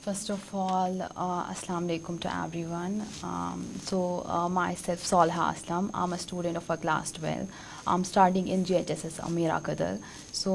First of all, Assalamu alaikum to everyone. Myself, Saliha Aslam. I'm a student of class 12. I'm studying in GHSS Amira Kadal. So,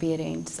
parents,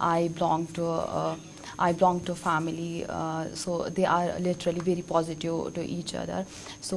I belong to family, so they are literally very positive to each other. So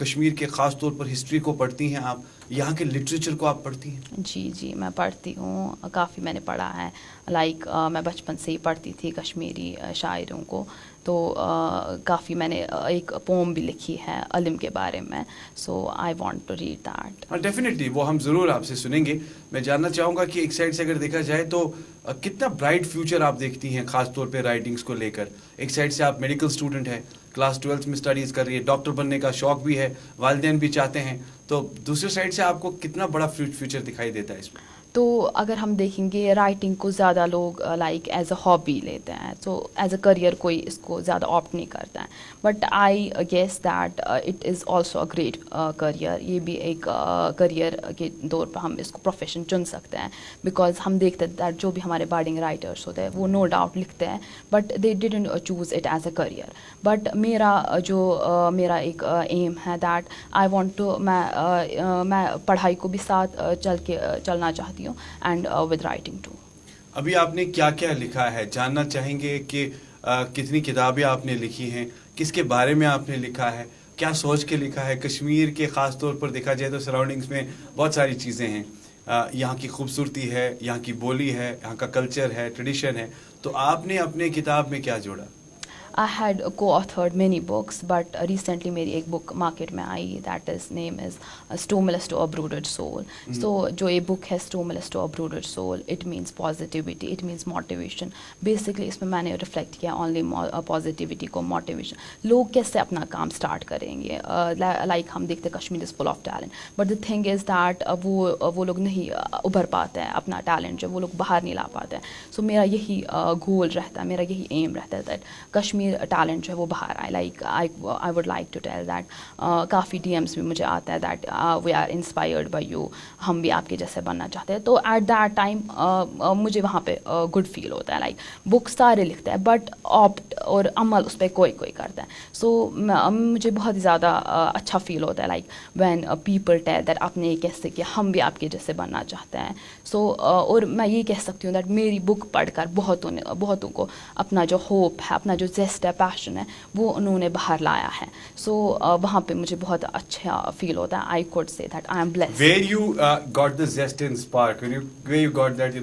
Kashmir کے خاص طور پر history کو پڑھتی ہیں آپ, یہاں کے literature کو آپ پڑھتی ہیں؟ جی میں پڑھتی ہوں, کافی میں نے پڑھا ہے. لائک میں بچپن سے ہی پڑھتی تھی کشمیری شاعروں کو, تو کافی میں نے ایک پوم بھی لکھی ہے علم کے بارے میں. So I want to read that. ہاں ڈیفینیٹلی, وہ ہم ضرور آپ سے سنیں گے. میں جاننا چاہوں گا کہ ایک سائڈ سے اگر دیکھا جائے تو کتنا برائٹ فیوچر آپ دیکھتی ہیں خاص طور پہ رائٹنگس کو لے کر. ایک سائڈ سے آپ میڈیکل اسٹوڈنٹ ہیں, کلاس 12 میں اسٹڈیز کر رہی ہے, ڈاکٹر بننے کا شوق بھی ہے, والدین بھی چاہتے ہیں, تو دوسرے سائڈ سے آپ کو کتنا بڑا فیوچر دکھائی دیتا ہے اس میں؟ تو اگر ہم دیکھیں گے رائٹنگ کو زیادہ لوگ لائک ایز اے ہابی لیتے ہیں, تو ایز اے کریئر کوئی اس کو زیادہ آپٹ نہیں کرتا ہے. But I guess that it is also a great career. یہ بھی ایک کریئر کے طور پر ہم اس کو پروفیشن چن سکتے ہیں, بیکاز ہم دیکھتے ہیں دیٹ جو بھی ہمارے بارڈنگ رائٹرس ہوتے ہیں وہ نو ڈاؤٹ لکھتے ہیں, but they didn't choose it as a career. But میرا ایک ایم ہے دیٹ آئی وانٹ ٹو, میں پڑھائی کو بھی ساتھ چلنا چاہتی ہوں اینڈ ود رائٹنگ ٹو. ابھی آپ نے کیا کیا لکھا ہے, جاننا چاہیں گے کہ کتنی کتابیں آپ نے لکھی ہیں, کس کے بارے میں آپ نے لکھا ہے, کیا سوچ کے لکھا ہے؟ کشمیر کے خاص طور پر دیکھا جائے تو سراؤنڈنگس میں بہت ساری چیزیں ہیں, یہاں کی خوبصورتی ہے, یہاں کی بولی ہے, یہاں کا کلچر ہے, ٹریڈیشن ہے, تو آپ نے اپنے کتاب میں کیا جوڑا؟ I had co-authored many books, but recently میری ایک بک مارکیٹ میں آئی, that is name is Stimulus to a Brooded Soul. So جو یہ بک ہے Stimulus to a Brooded Soul, it means positivity, it means motivation. Basically اس میں میں نے ریفلیکٹ کیا only positivity کو, motivation. لوگ کیسے اپنا کام اسٹارٹ کریں گے, لائک ہم دیکھتے Kashmir is full of talent, but the thing is that وہ لوگ نہیں ابھر پاتے ہیں اپنا ٹیلنٹ, جو وہ لوگ باہر نہیں لا پاتے ہیں. سو میرا یہی گول رہتا ہے, میرا یہی ایم رہتا ہے دیٹ کشمیر ٹیلنٹ جو ہے وہ باہر آئے. Like I would like to tell that کافی ڈی ایمس بھی مجھے آتا ہے that we are inspired by you, ہم بھی آپ کے جیسے بننا چاہتے ہیں. تو ایٹ دیٹ ٹائم مجھے وہاں پہ گڈ فیل ہوتا ہے. لائک بک سارے لکھتے ہیں بٹ آپٹ اور عمل اس پہ کوئی کرتا ہے. سو مجھے بہت ہی زیادہ اچھا فیل ہوتا ہے like when people tell that آپ نے یہ کیسے کہ ہم بھی آپ کے جیسے بننا چاہتے ہیں. سو اور میں یہ کہہ سکتی ہوں دیٹ میری بک پڑھ کر بہتوں کو اپنا جو ہوپ ہے, اپنا جو زیسٹ ہے, پیشن ہے, وہ انہوں نے باہر لایا ہے. سو وہاں پہ مجھے بہت اچھا فیل ہوتا ہے. آئی کوڈ سے that I am blessed. Where you got the zest and spark, where you got that,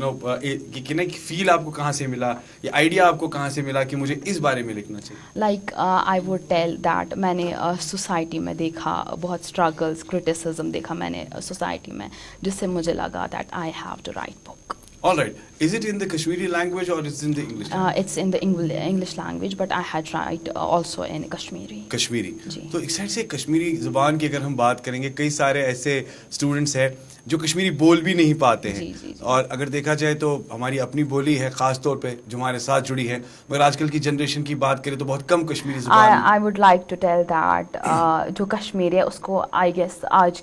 کہ فیل آپ کو کہاں سے ملا, یہ آئیڈیا آپ کو کہاں سے ملا کہ مجھے اس بارے میں لکھنا چاہیے؟ Like I would tell that میں نے سوسائٹی میں دیکھا بہت اسٹرگلس, کرٹیسزم دیکھا میں نے سوسائٹی میں, جس سے مجھے لگا that I have to write book. All right. Is it in the Kashmiri language or it's in the English language? It's in the English language, but I had tried also in Kashmiri. Kashmiri. جی. تو ایک side سے کشمیری زبان کی اگر ہم بات کریں گے, کئی سارے ایسے اسٹوڈنٹس ہیں جو کشمیری بول بھی نہیں پاتے ہیں, جی. اور اگر دیکھا جائے تو ہماری اپنی بولی ہے خاص طور پہ جو ہمارے ساتھ جڑی ہے, مگر آج کل کی جنریشن کی بات کریں تو بہت کم کشمیری زبان. I would like to tell that جو کشمیری ہے اس کو آئی گیس آج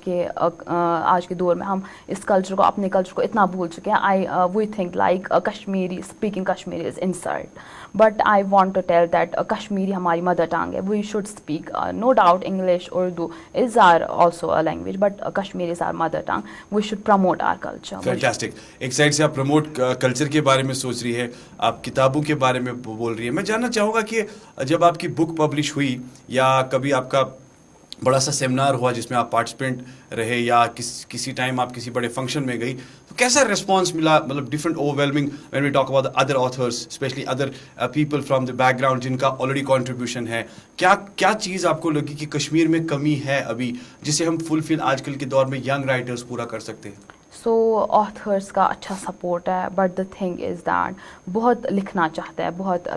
کے دور میں ہم اس کلچر کو, اپنے کلچر کو اتنا بھول چکے ہیں. We think like Kashmiri, speaking Kashmiri is insult, but I want to tell that Kashmiri ہماری مدر ٹنگ ہے. We should speak, no doubt English, Urdu is are also a language, but Kashmiri is our mother tongue. We should promote our culture. Fantastic. ایک side سے آپ promote culture کے بارے میں سوچ رہی ہے, آپ کتابوں کے بارے میں بول رہی ہے. میں جاننا چاہوں گا کہ جب آپ کی بک پبلش ہوئی یا کبھی آپ کا بڑا سا سیمینار ہوا جس میں آپ پارٹیسپینٹ رہے, یا کسی ٹائم آپ کسی بڑے فنکشن میں گئی, تو کیسا ریسپانس ملا؟ مطلب different اوورwhelming when we talk about the other authors, especially other people from the background جن کا already contribution ہے. کیا چیز آپ کو لگی کہ کشمیر میں کمی ہے ابھی جسے ہم فلفل آج کل کے دور میں ینگ رائٹرز پورا کر سکتے ہیں؟ سو آتھرس کا اچھا سپورٹ ہے, but the thing is that بہت لکھنا چاہتا ہے, بہت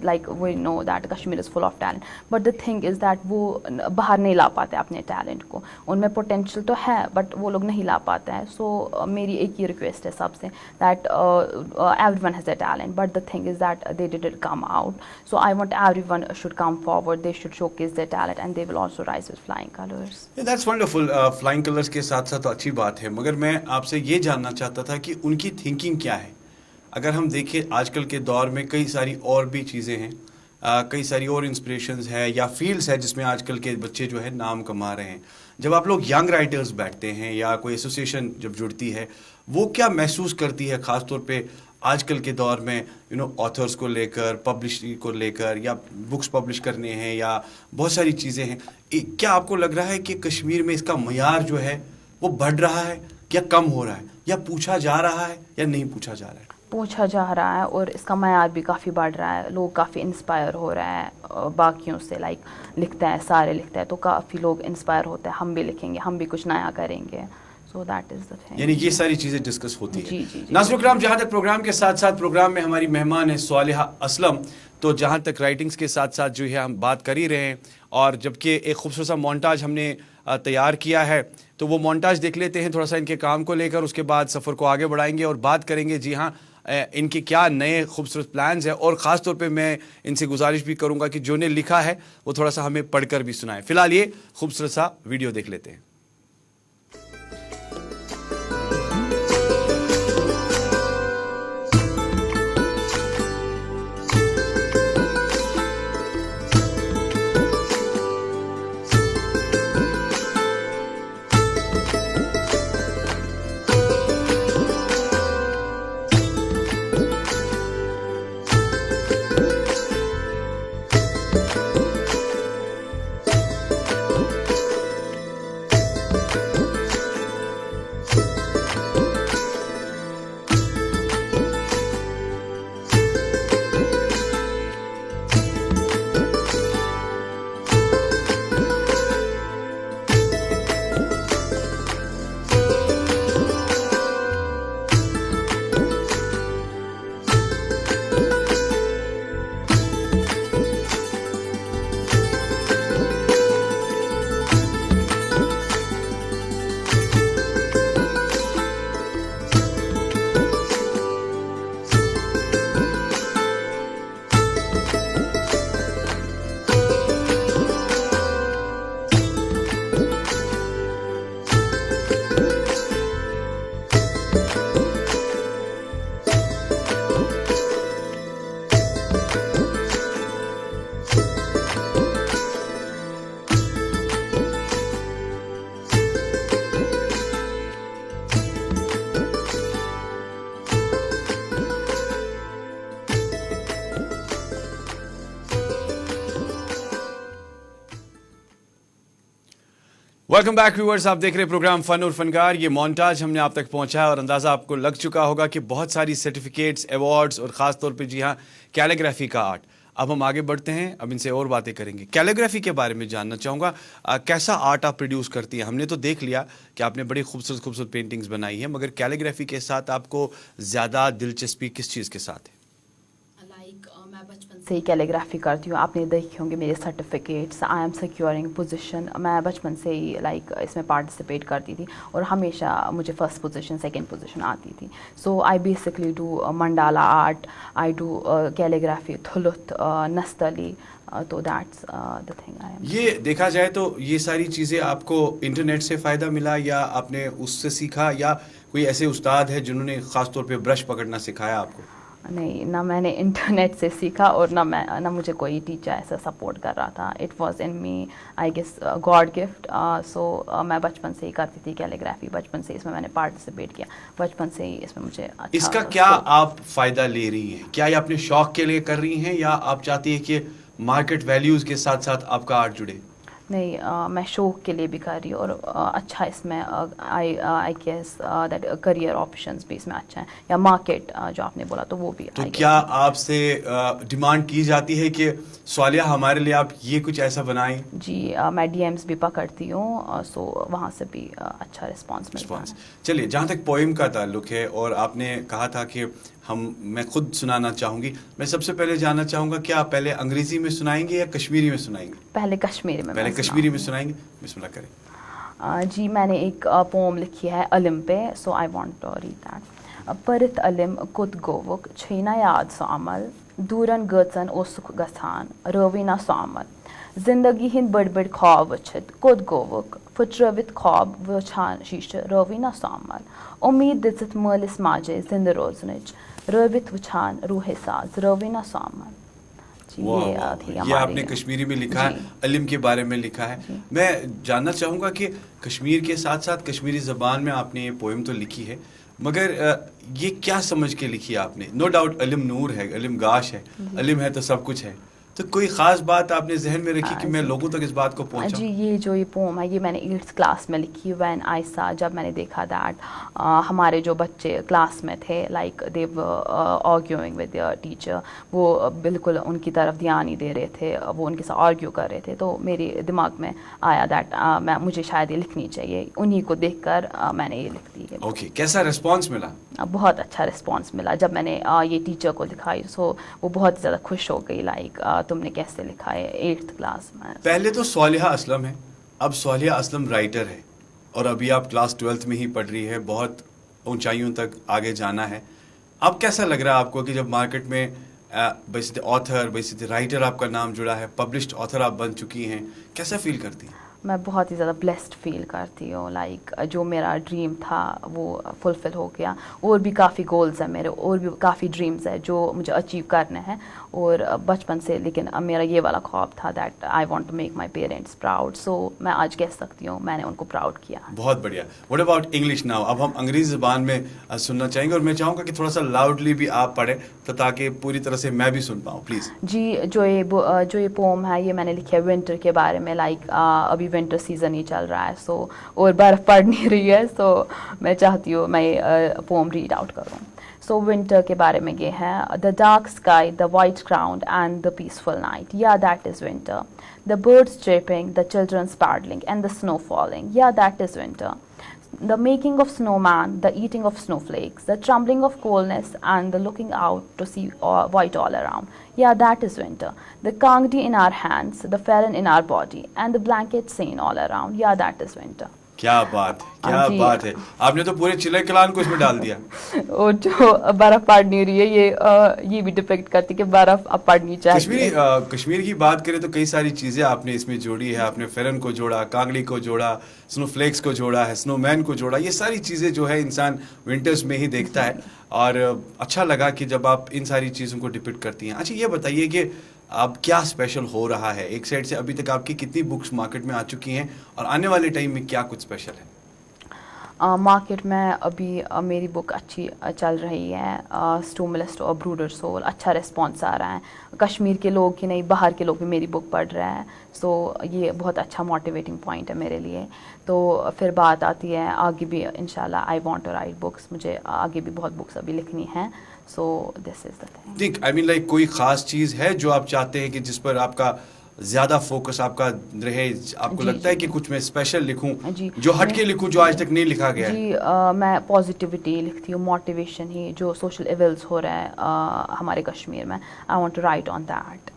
like we know that Kashmir is full of talent, but the thing is that وہ باہر نہیں لا پاتے اپنے ٹیلنٹ کو. ان میں پوٹینشیل تو ہے بٹ وہ لوگ نہیں لا پاتے ہیں. سو میری ایک ہی ریکویسٹ ہے سب سے that everyone has a talent, but the thing is that they didn't come out. So I want everyone should come forward, they should showcase their talent and they will also rise with flying colours. That's wonderful. Flying colours کے ساتھ ساتھ اچھی بات ہے, مگر میں آپ سے یہ جاننا چاہتا تھا کہ ان کی تھنکنگ کیا ہے. اگر ہم دیکھیں آج کل کے دور میں کئی ساری اور بھی چیزیں ہیں, کئی ساری اور انسپریشنز ہے یا فیلڈس ہے جس میں آج کل کے بچے جو ہے نام کما رہے ہیں. جب آپ لوگ ینگ رائٹرز بیٹھتے ہیں یا کوئی ایسوسیشن جب جڑتی ہے, وہ کیا محسوس کرتی ہے خاص طور پہ آج کل کے دور میں آتھرس کو لے کر پبلشنگ کو لے کر یا بکس پبلش کرنے ہیں یا بہت ساری چیزیں ہیں, کیا آپ کو لگ رہا ہے کہ کشمیر میں اس کا معیار جو ہے وہ بڑھ رہا ہے یا کم ہو رہا ہے, یا پوچھا جا رہا ہے یا نہیں پوچھا جا رہا ہے؟ پوچھا جا رہا ہے اور اس کا معیار بھی کافی بڑھ رہا ہے, لوگ کافی انسپائر ہو رہے ہیں باقیوں سے, لائک لکھتے ہیں سارے لکھتے ہیں تو کافی لوگ انسپائر ہوتے ہیں, ہم بھی لکھیں گے, ہم بھی کچھ نیا کریں گے. So that is the thing. یعنی یہ ساری چیزیں ڈسکس ہوتی ہیں. جی جی. ناظرین کرام, جہاں تک پروگرام کے ساتھ ساتھ پروگرام میں ہماری مہمان ہے صالحہ اسلم, تو جہاں تک رائٹنگز کے ساتھ ساتھ جو ہے ہم بات کر ہی رہے ہیں, اور جبکہ ایک خوبصورت سا مونٹاج ہم نے تیار کیا ہے, تو وہ مونٹاج دیکھ لیتے ہیں تھوڑا سا ان کے کام کو لے کر, اس کے بعد سفر کو آگے بڑھائیں گے اور بات کریں گے جی ہاں ان کے کیا نئے خوبصورت پلانز ہیں, اور خاص طور پہ میں ان سے گزارش بھی کروں گا کہ جو نے لکھا ہے وہ تھوڑا سا ہمیں پڑھ کر بھی سنائیں. فی الحال یہ خوبصورت سا ویڈیو دیکھ لیتے ہیں. ویلکم بیک ویورز, آپ دیکھ رہے پروگرام فن اور فنکار. یہ مونٹاج ہم نے آپ تک پہنچایا اور اندازہ آپ کو لگ چکا ہوگا کہ بہت ساری سرٹیفکیٹس, ایوارڈز اور خاص طور پہ جی ہاں کیلیگرافی کا آرٹ. اب ہم آگے بڑھتے ہیں, اب ان سے اور باتیں کریں گے. کیلیگرافی کے بارے میں جاننا چاہوں گا, کیسا آرٹ آپ پروڈیوس کرتی ہیں؟ ہم نے تو دیکھ لیا کہ آپ نے بڑی خوبصورت خوبصورت پینٹنگز بنائی ہیں, مگر کیلیگرافی کے ساتھ آپ کو زیادہ دلچسپی کس چیز کے ساتھ ہے؟ میں بچپن سے ہی کیلیگرافی کرتی ہوں, آپ نے دیکھے ہوں گے میرے سرٹیفکیٹس, آئی ایم سیکیورنگ پوزیشن. میں بچپن سے ہی لائک اس میں پارٹیسپیٹ کرتی تھی اور ہمیشہ مجھے فرسٹ پوزیشن سیکنڈ پوزیشن آتی تھی. So I basically do mandala art, I do calligraphy, تھلت, نستلی. تو that's the thing I am. یہ دیکھا جائے تو یہ ساری چیزیں آپ کو انٹرنیٹ سے فائدہ ملا یا آپ نے اس سے سیکھا, یا کوئی ایسے استاد ہے جنہوں نے خاص طور پہ برش پکڑنا سکھایا آپ کو؟ نہیں, نہ میں نے انٹرنیٹ سے سیکھا اور نہ مجھے کوئی ٹیچر ایسا سپورٹ کر رہا تھا. It was in me I guess God gift. So میں بچپن سے ہی کرتی تھی کیلیگرافی, بچپن سے اس میں نے پارٹیسپیٹ کیا, بچپن سے ہی اس میں مجھے اچھا. اس کا کیا آپ فائدہ لے رہی ہیں؟ کیا یہ اپنے شوق کے لیے کر رہی ہیں یا آپ چاہتی ہیں کہ مارکیٹ ویلیوز کے ساتھ ساتھ آپ کا آرٹ جڑے؟ نہیں, میں شوق کے لیے بھی کر رہی ہوں اور اچھا اس میں I guess that career options بھی اس میں اچھا ہیں, یا مارکیٹ جو آپ نے بولا تو وہ بھی. تو کیا آپ سے ڈیمانڈ کی جاتی ہے کہ صالحہ ہمارے لیے آپ یہ کچھ ایسا بنائیں؟ جی, میں ڈی ایمز بھی پکڑتی ہوں, سو وہاں سے بھی اچھا رسپانس ملتا ہے. چلیے, جہاں تک پوئم کا تعلق ہے اور آپ نے کہا تھا کہ میں خود سنانا چاہوں گی, میں سب سے پہلے جاننا چاہوں گا کیا آپ پہلے انگریزی میں سنائیں گے یا کشمیری میں سنائیں گے؟ پہلے کشمیری میں. پہلے کشمیری میں سنائیں گے, بسم اللہ کریں. جی, میں نے ایک پوم لکھی ہے علم پہ, so I want to read that. پرت علم کت گوک چھینا یاد سو عمل, دورن گژن اوسک گژھان روینا سو عمل, زندگی ہند بڑ بڑ خواب وچھت کت گوک پھٹرٲوِتھ خواب وچھان شیشہ روینا سو عمل, امید دِژٕتھ مٲلِس ماجے زندٕ روزنٕچ رٲوِتھ وچھان روحے ساز روینا سو عمل. یہ آپ نے کشمیری میں لکھا ہے, علم کے بارے میں لکھا ہے. میں جاننا چاہوں گا کہ کشمیر کے ساتھ ساتھ کشمیری زبان میں آپ نے یہ پوئم تو لکھی ہے, مگر یہ کیا سمجھ کے لکھی آپ نے؟ نو ڈاؤٹ علم نور ہے، علم گاش ہے، علم ہے تو سب کچھ ہے، تو کوئی خاص بات آپ نے ذہن میں رکھی کہ میں لوگوں تک اس بات کو پہنچاؤں؟ جی یہ جو یہ پوم ہے یہ میں نے 8th کلاس میں لکھی. وین آئی سا، جب میں نے دیکھا دیٹ ہمارے جو بچے کلاس میں تھے like they arguing with their teacher, وہ بالکل ان کی طرف دھیان نہیں دے رہے تھے، وہ ان کے ساتھ آرگیو کر رہے تھے. تو میرے دماغ میں آیا دیٹ مجھے شاید یہ لکھنی چاہیے. انہیں کو دیکھ کر میں نے یہ لکھ دی. اوکے، کیسا ریسپانس ملا؟ بہت اچھا رسپانس ملا. جب میں نے یہ ٹیچر کو دکھائی سو وہ بہت زیادہ خوش ہو گئی، لائک تم نے کیسے لکھا ہے 8th کلاس میں. پہلے تو صالحہ اسلم ہے، اب صالحہ اسلم رائٹر ہے، اور ابھی آپ کلاس 12th میں ہی پڑھ رہی ہے، بہت اونچائیوں تک آگے جانا ہے. اب کیسا لگ رہا ہے آپ کو کہ جب مارکیٹ میں بیسیکلی آتھر، بیسیکلی رائٹر آپ کا نام جڑا ہے، پبلشڈ آتھر آپ بن چکی ہیں، کیسا فیل کرتی ہیں؟ میں بہت ہی زیادہ بلیسڈ فیل کرتی ہوں. لائک جو میرا ڈریم تھا وہ فلفل ہو گیا. اور بھی کافی گولز ہیں میرے، اور بھی کافی ڈریمز ہیں جو مجھے اچیو کرنے ہیں، اور بچپن سے. لیکن میرا یہ والا خواب تھا that I want to make my parents proud. So میں آج کہہ سکتی ہوں میں نے ان کو پراؤڈ کیا. بہت بڑھیا. What about English now? اب ہم انگریزی زبان میں سننا چاہیں گے، اور میں چاہوں گا کہ تھوڑا سا لاؤڈلی بھی آپ پڑھیں تو تاکہ پوری طرح سے میں بھی سن پاؤں، پلیز. جی جو یہ پوم ہے یہ میں نے لکھی ہے ونٹر کے بارے میں. لائک ابھی ونٹر سیزن ہی چل رہا ہے، سو اور برف پڑ نہیں رہی ہے، سو میں چاہتی ہوں میں یہ پوم ریڈ آؤٹ کروں. سو ونٹر کے بارے میں یہ ہے: the dark sky, the white ground and the peaceful night, یا that is winter. The birds chirping, the childrens pedalling and the snow falling, یا that is winter. The making of snowman, the eating of snowflakes, the trembling of coldness and the looking out to see white all around. Yeah, that is winter. The kangdi in our hands, the felon in our body, and the blanket seen all around. Yeah, that is winter. کیا بات ہے، کیا بات ہے! آپ نے تو پورے چلے کلان کو اس میں ڈال دیا. اور جو برف پڑ نہیں رہی ہے یہ بھی ڈپیکٹ کرتی کہ برف اب پڑنی چاہیے. کشمیر کی بات کریں تو کئی ساری چیزیں آپ نے اس میں جوڑی ہے. آپ نے فیرن کو جوڑا، کانگڑی کو جوڑا، سنو فلیکس کو جوڑا ہے، سنو مین کو جوڑا. یہ ساری چیزیں جو ہے انسان ونٹرز میں ہی دیکھتا ہے، اور اچھا لگا کہ جب آپ ان ساری چیزوں کو ڈپکٹ کرتی ہیں. اچھا یہ بتائیے کہ اب کیا اسپیشل ہو رہا ہے؟ ایک سائڈ سے ابھی تک آپ کی کتنی بکس مارکیٹ میں آ چکی ہیں، اور آنے والے ٹائم میں کیا کچھ اسپیشل ہے؟ مارکیٹ میں ابھی میری بک اچھی چل رہی ہے، اسٹوملسٹ اور بروڈر سول. اچھا ریسپانس آ رہا ہے. کشمیر کے لوگ ہی نہیں، باہر کے لوگ بھی میری بک پڑھ رہے ہیں. سو یہ بہت اچھا موٹیویٹنگ پوائنٹ ہے میرے لیے. تو پھر بات آتی ہے آگے بھی انشاءاللہ I want to write books. مجھے آگے بھی بہت بکس ابھی لکھنی ہیں. So this is the thing. ٹھیک، آئی مین لائک کوئی خاص چیز ہے جو آپ چاہتے ہیں کہ جس پر آپ کا زیادہ فوکس آپ کا رہے؟ آپ کو لگتا ہے کہ کچھ میں اسپیشل لکھوں، جو ہٹ کے لکھوں، جو آج تک نہیں لکھا گیا ہے؟ جی میں پازیٹیوٹی لکھتی ہوں، موٹیویشن ہی. جو سوشل ایونٹس ہو رہا ہے ہمارے کشمیر میں، I want to write on that.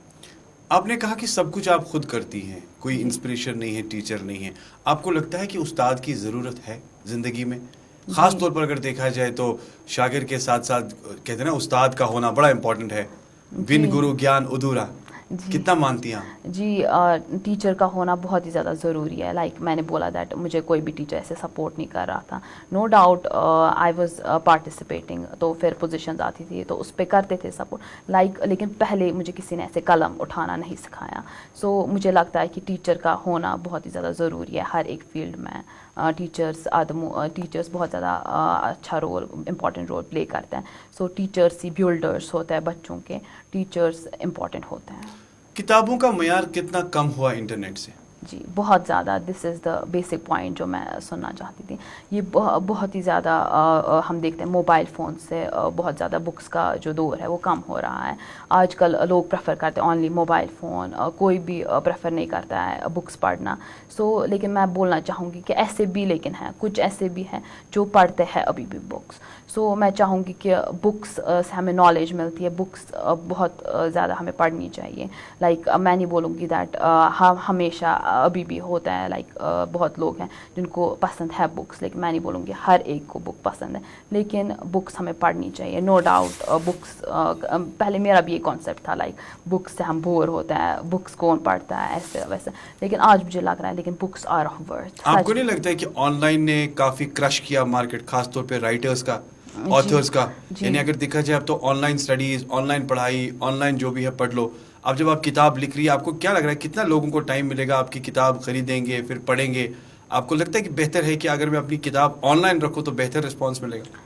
آپ نے کہا کہ سب کچھ آپ خود کرتی ہیں، کوئی انسپریشن نہیں ہے، ٹیچر نہیں ہے. آپ کو لگتا ہے کہ استاد کی ضرورت ہے زندگی میں؟ خاص طور پر اگر دیکھا جائے تو شاگرد کے ساتھ ساتھ کہتے ہیں نا استاد کا ہونا بڑا امپورٹنٹ ہے. بن گرو گیان ادھورا. کتنا مانتی ہیں آپ؟ جی ٹیچر کا ہونا بہت ہی زیادہ ضروری ہے. لائک میں نے بولا دیٹ مجھے کوئی بھی ٹیچر ایسے سپورٹ نہیں کر رہا تھا. No doubt I was participating, تو پھر پوزیشنز آتی تھی تو اس پہ کرتے تھے سپورٹ. لیکن پہلے مجھے کسی نے ایسے قلم اٹھانا نہیں سکھایا. سو مجھے لگتا ہے کہ ٹیچر کا ہونا بہت ہی زیادہ ضروری ہے ہر ایک فیلڈ میں. ٹیچرس بہت زیادہ اچھا رول، امپورٹنٹ رول پلے کرتے ہیں. سو ٹیچرس ہی بلڈرس ہوتے ہیں بچوں کے. ٹیچرس امپورٹنٹ ہوتے ہیں. کتابوں کا معیار کتنا کم ہوا انٹرنیٹ سے؟ جی بہت زیادہ. دس از دا بیسک پوائنٹ جو میں سننا چاہتی تھی. یہ بہت ہی زیادہ ہم دیکھتے ہیں موبائل فون سے بہت زیادہ بکس کا جو دور ہے وہ کم ہو رہا ہے. آج کل لوگ پریفر کرتے ہیں اونلی موبائل فون، کوئی بھی پریفر نہیں کرتا ہے بکس پڑھنا. سو لیکن میں بولنا چاہوں گی کہ ایسے بھی لیکن ہیں کچھ ایسے بھی ہیں جو پڑھتے ہیں ابھی بھی بکس. سو میں چاہوں گی کہ بکس سے ہمیں نالج ملتی ہے. بکس بہت زیادہ ہمیں پڑھنی چاہیے. لائک میں نہیں بولوں گی دیٹ ہمیشہ ابھی بھی ہوتا ہے. لائک بہت لوگ ہیں جن کو پسند ہے بکس، لیکن میں نہیں بولوں گی ہر ایک کو بک پسند ہے. لیکن بکس ہمیں پڑھنی چاہیے. نو ڈاؤٹ بکس پہلے میرا بھی یہ کانسیپٹ تھا لائک بکس سے ہم بور ہوتے ہیں، بکس کون پڑھتا ہے ایسے ویسے. لیکن آج مجھے لگ رہا ہے لیکن بکس آر ورتھ. آپ کو نہیں لگتا ہے کہ آن لائن نے کافی کرش کیا مارکیٹ، خاص طور پہ رائٹرز کا، آتھرز کا؟ یعنی اگر دیکھا جائے اب تو on line studies, on line پڑھائی، آن لائن جو بھی ہے پڑھ لو. اب جب آپ کتاب لکھ رہی ہے آپ کو کیا لگ رہا ہے کتنا لوگوں کو ٹائم ملے گا آپ کی کتاب خریدیں گے پھر پڑھیں گے؟ آپ کو لگتا ہے کہ بہتر ہے کہ اگر میں اپنی کتاب آن لائن رکھوں تو بہتر رسپانس ملے گا؟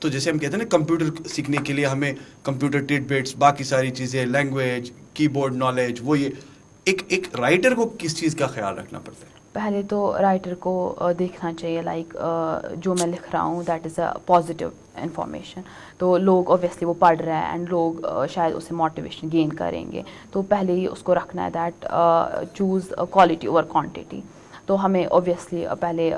تو جیسے ہم کہتے ہیں نا کمپیوٹر سیکھنے کے لیے ہمیں کمپیوٹر ٹٹ بٹس باقی ساری چیزیں لینگویج کی بورڈ نالج وہ یہ ایک رائٹر کو کس چیز کا خیال رکھنا پڑتا ہے؟ پہلے تو رائٹر کو دیکھنا چاہیے لائک جو میں لکھ رہا ہوں that is a positive information. تو لوگ اوبیسلی وہ پڑھ رہے ہیں اینڈ لوگ شاید اس سے موٹیویشن گین کریں گے. تو پہلے ہی اس کو رکھنا ہے that choose quality over quantity. تو ہمیں اوبیسلی پہلے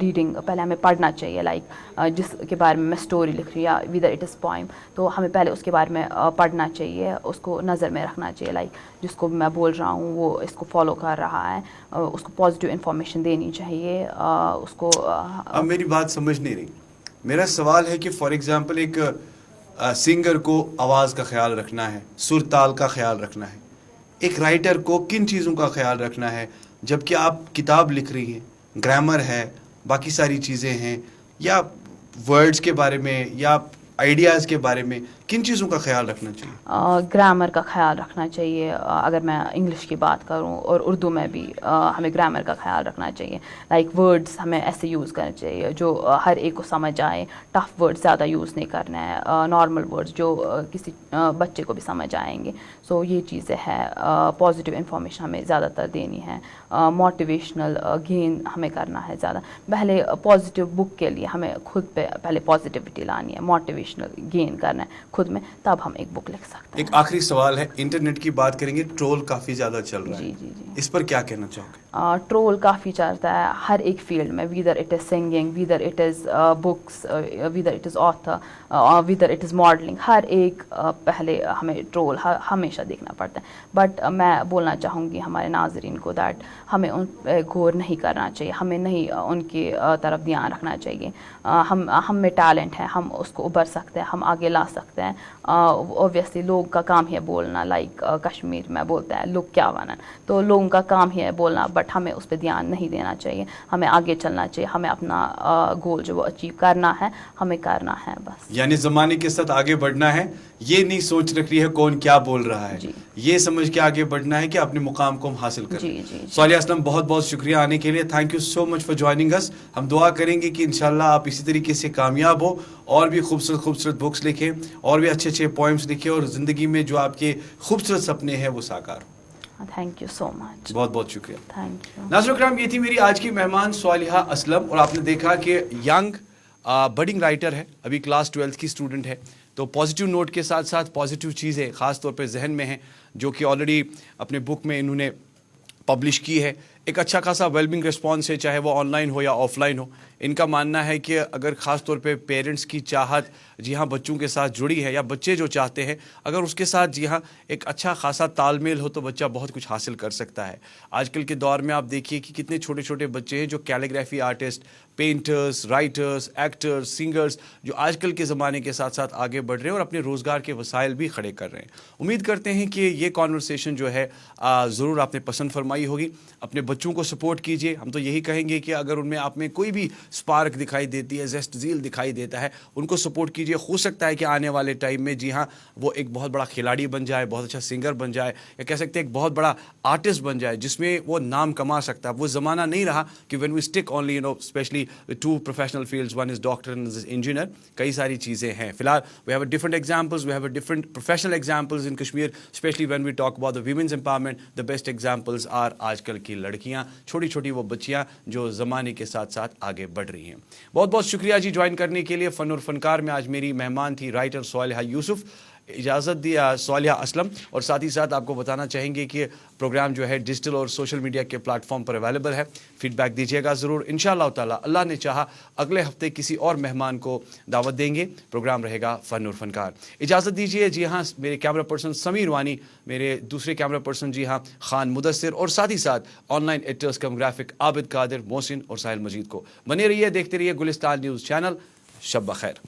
ریڈنگ پہلے ہمیں پڑھنا چاہیے لائک جس کے بارے میں اسٹوری لکھ رہی ہوں یا ویدر اٹ از پوئم تو ہمیں پہلے اس کے بارے میں پڑھنا چاہیے, اس کو نظر میں رکھنا چاہیے لائک جس کو میں بول رہا ہوں وہ اس کو فالو کر رہا ہے, اس کو پازیٹیو انفارمیشن دینی چاہیے اس کو. اب میری بات سمجھ نہیں رہی. میرا سوال ہے کہ فار ایگزامپل ایک سنگر کو آواز کا خیال رکھنا ہے, سر تال کا خیال رکھنا ہے, ایک رائٹر کو کن چیزوں کا خیال رکھنا ہے جبکہ آپ کتاب لکھ رہی ہیں, گرامر ہے باقی ساری چیزیں ہیں یا ورڈز کے بارے میں یا آئیڈیاز کے بارے میں کن چیزوں کا خیال رکھنا چاہیے؟ گرامر کا خیال رکھنا چاہیے. اگر میں انگلش کی بات کروں اور اردو میں بھی ہمیں گرامر کا خیال رکھنا چاہیے. لائک ورڈز ہمیں ایسے یوز کرنا چاہیے جو ہر ایک کو سمجھ آئے. ٹف ورڈز زیادہ یوز نہیں کرنا ہے, نارمل ورڈز جو کسی بچے کو بھی سمجھ آئیں گے. سو یہ چیزیں ہے. پازیٹیو انفارمیشن ہمیں زیادہ تر دینی ہے. موٹیویشنل گین ہمیں کرنا ہے زیادہ. پہلے پازیٹیو بک کے لیے ہمیں خود پہ پہلے پازیٹیوٹی لانی ہے, موٹیویشنل گین کرنا ہے خود میں, تب ہم ایک بک لکھ سکتے ہیں. ایک آخری سوال ہے, انٹرنیٹ کی بات کریں گے, ٹرول کافی زیادہ چل رہا ہے. جی جی جی. اس پر کیا کہنا چاہو گے؟ ٹرول کافی چلتا ہے ہر ایک فیلڈ میں, whether it is singing, whether it is books, whether it is author, whether it is modelling. ہر ایک پہلے ہمیں ٹرول ہمیشہ دیکھنا پڑتا ہے. بٹ میں بولنا چاہوں گی ہمارے ناظرین کو دیٹ ہمیں ان پہ غور نہیں کرنا چاہیے, ہمیں نہیں ان کی طرف دھیان رکھنا چاہیے. ہم میں ٹیلنٹ ہے, ہم اس کو ابھر سکتے ہیں, ہم آگے لا سکتے ہیں. اوبیسلی لوگ کا کام ہی ہے بولنا, لائک کشمیر میں بولتے ہیں لوگ کیا ونن, تو لوگوں کا کام ہی ہے بولنا, بٹ ہمیں اس پہ دھیان نہیں دینا چاہیے. ہمیں آگے چلنا چاہیے, ہمیں اپنا گول جو وہ اچیو کرنا ہے ہمیں کرنا ہے بس. یعنی زمانے کے ساتھ آگے بڑھنا ہے, یہ نہیں سوچ رکھنی ہے کون کیا بول رہا ہے, یہ سمجھ کے آگے بڑھنا ہے کہ اپنے مقام کو ہم حاصل کریں. صالحہ اسلم بہت بہت شکریہ آنے کے لیے, thank you so much for joining us. ہم دعا کریں گے کہ انشاءاللہ آپ اسی طریقے سے کامیاب ہو اور بھی خوبصورت خوبصورت بکس لکھیں اور بھی اچھے اچھے پوئمس لکھیں اور زندگی میں جو آپ کے خوبصورت سپنے ہیں وہ ساکار ہو. تھینک یو سو مچ. بہت بہت شکریہ. Thank you. ناظرین کرام, یہ تھی میری آج کی مہمان صالحہ اسلم, اور آپ نے دیکھا کہ ینگ بڈنگ رائٹر ہے, ابھی کلاس 12 کی اسٹوڈنٹ ہے. تو پازیٹیو نوٹ کے ساتھ ساتھ پازیٹیو چیزیں خاص طور پہ ذہن میں ہیں جو کہ آلریڈی اپنے بک میں انہوں نے پبلش کی ہے. ایک اچھا خاصا ویلبنگ رسپانس ہے, چاہے وہ آن لائن ہو یا آف لائن ہو. ان کا ماننا ہے کہ اگر خاص طور پہ پیرنٹس کی چاہت جی ہاں بچوں کے ساتھ جڑی ہے یا بچے جو چاہتے ہیں اگر اس کے ساتھ جی ہاں ایک اچھا خاصا تال میل ہو تو بچہ بہت کچھ حاصل کر سکتا ہے. آج کل کے دور میں آپ دیکھیے کہ کتنے چھوٹے چھوٹے بچے ہیں جو calligraphy artist, painters, writers, actors, singers جو آج کل کے زمانے کے ساتھ ساتھ آگے بڑھ رہے ہیں اور اپنے روزگار کے وسائل بھی کھڑے کر رہے ہیں. امید کرتے ہیں کہ یہ کانورسیشن جو ہے ضرور آپ نے پسند فرمائی ہوگی. اپنے بچوں کو سپورٹ کیجیے. ہم تو یہی کہیں گے کہ اگر ان میں آپ میں کوئی بھی اسپارک دکھائی دیتی ہے, زیسٹ زیل دکھائی دیتا ہے, ان کو سپورٹ کیجیے. ہو سکتا ہے کہ آنے والے ٹائم میں جی ہاں وہ ایک بہت بڑا کھلاڑی بن جائے, بہت اچھا سنگر بن جائے, یا کہہ سکتے ہیں ایک بہت بڑا آرٹسٹ بن جائے جس میں وہ نام کما سکتا ہے. وہ زمانہ نہیں رہا کہ when we stick only specially to professional fields, one is doctor and is engineer. کئی ساری چیزیں ہیں. فی الحال we have a different examples, we have a different professional examples in Kashmir, specially when we talk about the women's empowerment. The best examples are آج کل کی لڑکیاں, چھوٹی چھوٹی وہ بچیاں جو زمانے کے ساتھ ساتھ آگے بڑھ رہی ہیں. بہت بہت شکریہ جی جوائن کرنے کے لیے. فن اور فنکار میں آج میری مہمان تھی رائٹر صالحہ یوسف. اجازت دی صالحہ اسلم, اور ساتھ ہی ساتھ آپ کو بتانا چاہیں گے کہ پروگرام جو ہے ڈیجیٹل اور سوشل میڈیا کے پلیٹ فارم پر اویلیبل ہے. فیڈ بیک دیجیے گا ضرور. انشاءاللہ تعالیٰ اللہ نے چاہا اگلے ہفتے کسی اور مہمان کو دعوت دیں گے. پروگرام رہے گا فن اور فنکار. اجازت دیجیے. جی ہاں, میرے کیمرہ پرسن سمیر وانی, میرے دوسرے کیمرہ پرسن جی ہاں خان مدثر, اور ساتھ ہی ساتھ online editors cum graphic Abid Qadir, Mohsin اور ساحل مجید کو. بنے رہیے, دیکھتے رہیے گلستان نیوز چینل. شب بخیر.